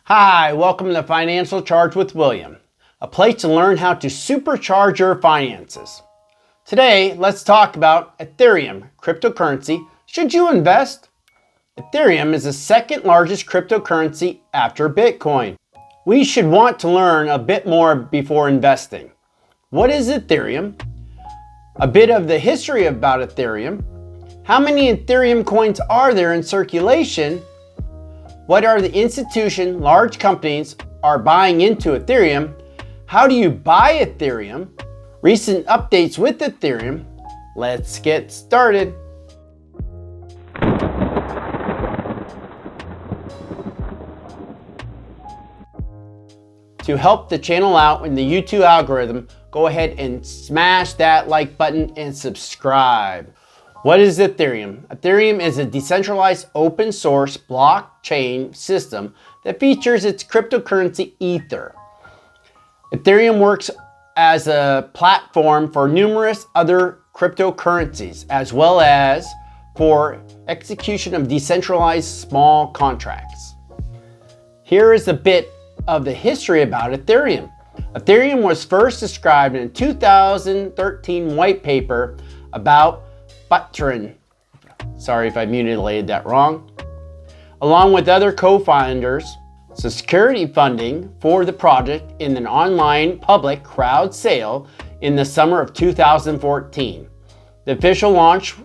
Hi, welcome to Financial Charge with William, a place to learn how to supercharge your finances. Today, let's talk about Ethereum, cryptocurrency. Should you invest? Ethereum is the second largest cryptocurrency after Bitcoin. We should want to learn a bit more before investing. What is Ethereum? A bit of the history about Ethereum. How many Ethereum coins are there in circulation? What are the institutions, large companies are buying into Ethereum? How do you buy Ethereum? Recent updates with Ethereum. Let's get started. To help the channel out in the YouTube algorithm, go ahead and smash that like button and subscribe. What is Ethereum? Ethereum is a decentralized open source blockchain system that features its cryptocurrency Ether. Ethereum works as a platform for numerous other cryptocurrencies, as well as for execution of decentralized small contracts. Here is a bit of the history about Ethereum. Ethereum was first described in a 2013 white paper about Buterin, sorry if I mutilated that wrong, along with other co-founders, security funding for the project in an online public crowd sale in the summer of 2014. The official launch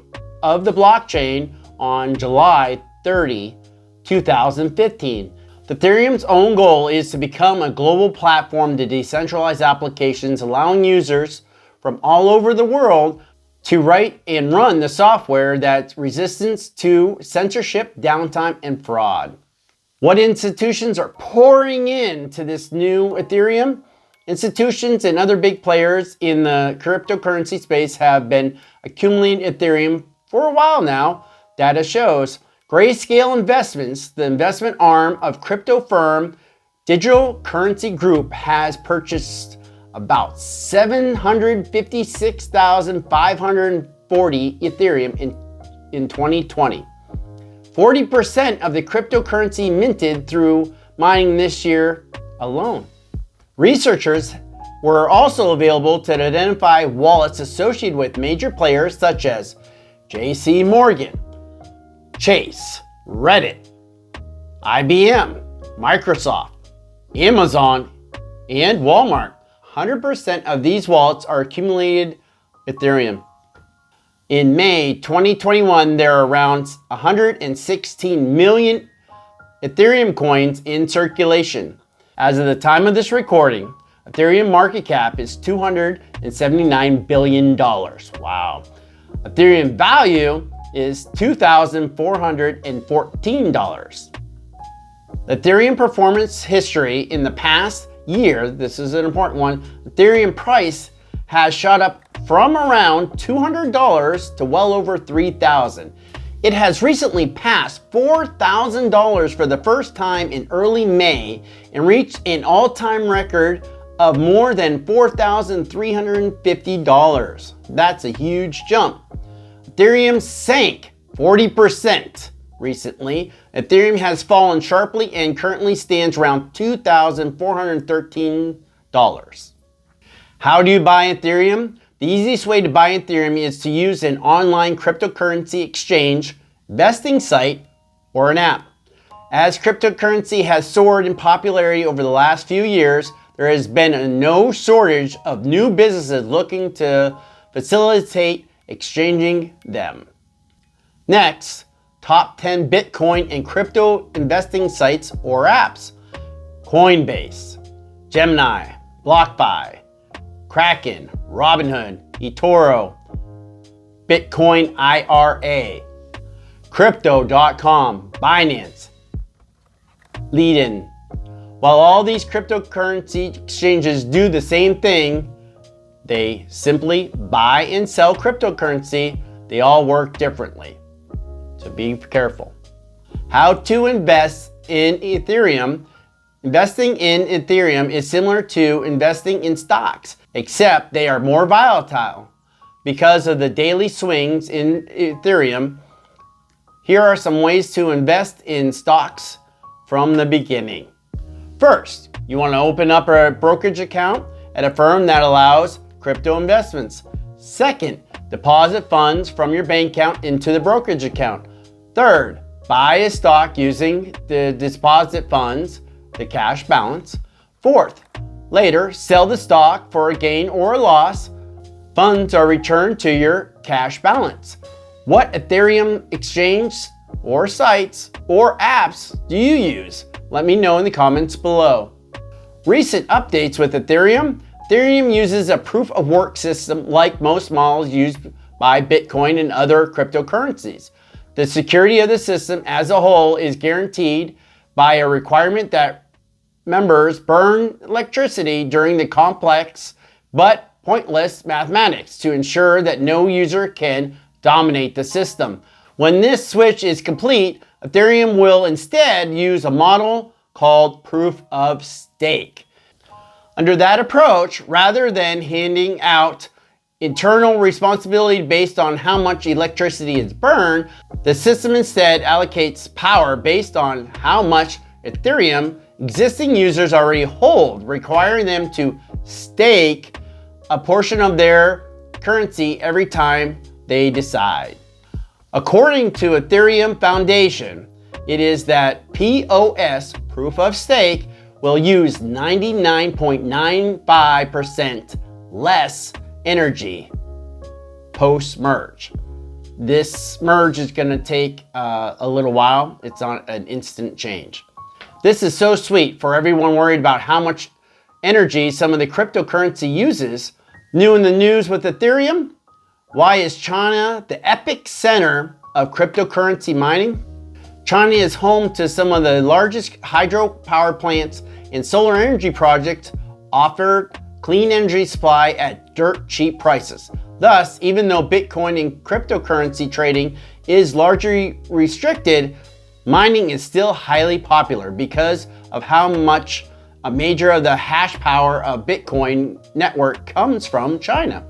of the blockchain on July 30, 2015. Ethereum's own goal is to become a global platform to decentralize applications, allowing users from all over the world to write and run the software that's resistant to censorship, downtime, and fraud. What institutions are pouring into this new Ethereum? Institutions and other big players in the cryptocurrency space have been accumulating Ethereum for a while now. Data shows Grayscale Investments, the investment arm of crypto firm Digital Currency Group, has purchased about 756,540 Ethereum in 2020. 40% of the cryptocurrency minted through mining this year alone. Researchers were also available to identify wallets associated with major players such as JC Morgan, Chase, Reddit, IBM, Microsoft, Amazon, and Walmart. 100% of these wallets are accumulated Ethereum. In May 2021, there are around 116 million Ethereum coins in circulation. As of the time of this recording, Ethereum market cap is $279 billion. Wow. Ethereum value is $2,414. Ethereum performance history in the past year, this is an important one, Ethereum price has shot up from around $200 to well over $3,000. It has recently passed $4,000 for the first time in early May and reached an all-time record of more than $4,350. That's a huge jump. Ethereum sank 40% recently. Ethereum has fallen sharply and currently stands around $2,413. How do you buy Ethereum? The easiest way to buy Ethereum is to use an online cryptocurrency exchange, investing site, or an app. As cryptocurrency has soared in popularity over the last few years, there has been no shortage of new businesses looking to facilitate exchanging them. Next, top 10 Bitcoin and crypto investing sites or apps. Coinbase, Gemini, BlockFi, Kraken, Robinhood, eToro, Bitcoin IRA, Crypto.com, Binance, Leadin. While all these cryptocurrency exchanges do the same thing, they simply buy and sell cryptocurrency. They all work differently. So be careful. How to invest in Ethereum. Investing in Ethereum is similar to investing in stocks, except they are more volatile. Because of the daily swings in Ethereum, here are some ways to invest in stocks from the beginning. First, you want to open up a brokerage account at a firm that allows crypto investments. Second, deposit funds from your bank account into the brokerage account. Third, buy a stock using the deposit funds, the cash balance. Fourth, later sell the stock for a gain or a loss. Funds are returned to your cash balance. What Ethereum exchange or sites or apps do you use? Let me know in the comments below. Recent updates with Ethereum. Ethereum uses a proof of work system like most models used by Bitcoin and other cryptocurrencies. The security of the system as a whole is guaranteed by a requirement that members burn electricity during the complex but pointless mathematics to ensure that no user can dominate the system. When this switch is complete, Ethereum will instead use a model called proof of stake. Under that approach, rather than handing out internal responsibility based on how much electricity is burned, the system instead allocates power based on how much Ethereum existing users already hold, requiring them to stake a portion of their currency every time they decide. According to Ethereum Foundation, it is that POS, proof of stake, will use 99.95% less energy post-merge. This merge is going to take a little while. It's on an instant change. This is so sweet for everyone worried about how much energy some of the cryptocurrency uses. New in the news with Ethereum, why is China the epic center of cryptocurrency mining? China is home to some of the largest hydropower plants and solar energy projects offer clean energy supply at dirt cheap prices. Thus, even though Bitcoin and cryptocurrency trading is largely restricted, mining is still highly popular because of how much a major of the hash power of Bitcoin network comes from China.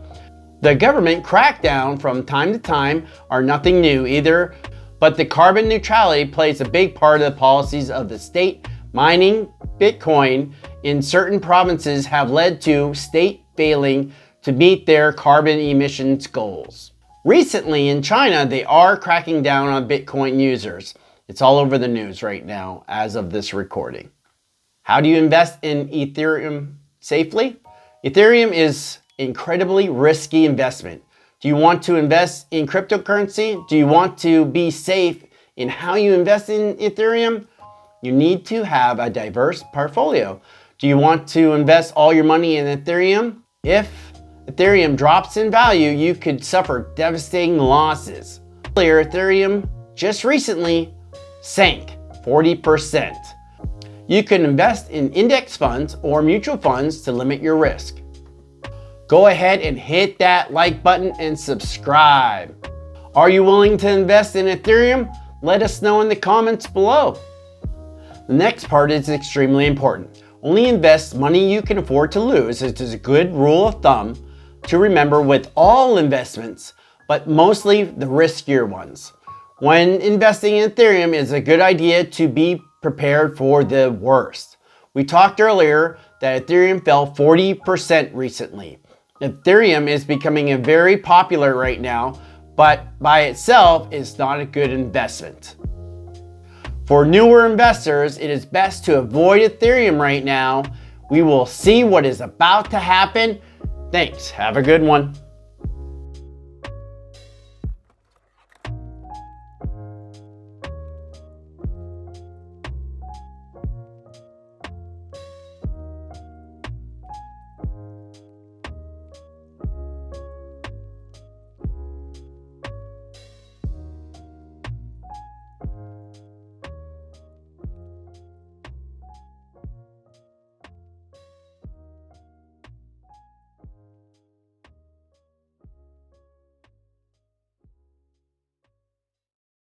The government crackdown from time to time are nothing new either, but the carbon neutrality plays a big part of the policies of the state. Mining Bitcoin in certain provinces have led to state failing to meet their carbon emissions goals. Recently in China, they are cracking down on Bitcoin users. It's all over the news right now as of this recording. How do you invest in Ethereum safely? Ethereum is an incredibly risky investment. Do you want to invest in cryptocurrency? Do you want to be safe in how you invest in Ethereum? You need to have a diverse portfolio. Do you want to invest all your money in Ethereum? If Ethereum drops in value, you could suffer devastating losses. Earlier, Ethereum just recently sank 40%. You can invest in index funds or mutual funds to limit your risk. Go ahead and hit that like button and subscribe. Are you willing to invest in Ethereum? Let us know in the comments below. The next part is extremely important. Only invest money you can afford to lose. It is a good rule of thumb to remember with all investments, but mostly the riskier ones. When investing in Ethereum, it's a good idea to be prepared for the worst. We talked earlier that Ethereum fell 40% recently. Ethereum is becoming very popular right now, but by itself is not a good investment. For newer investors, it is best to avoid Ethereum right now. We will see what is about to happen. Thanks. Have a good one.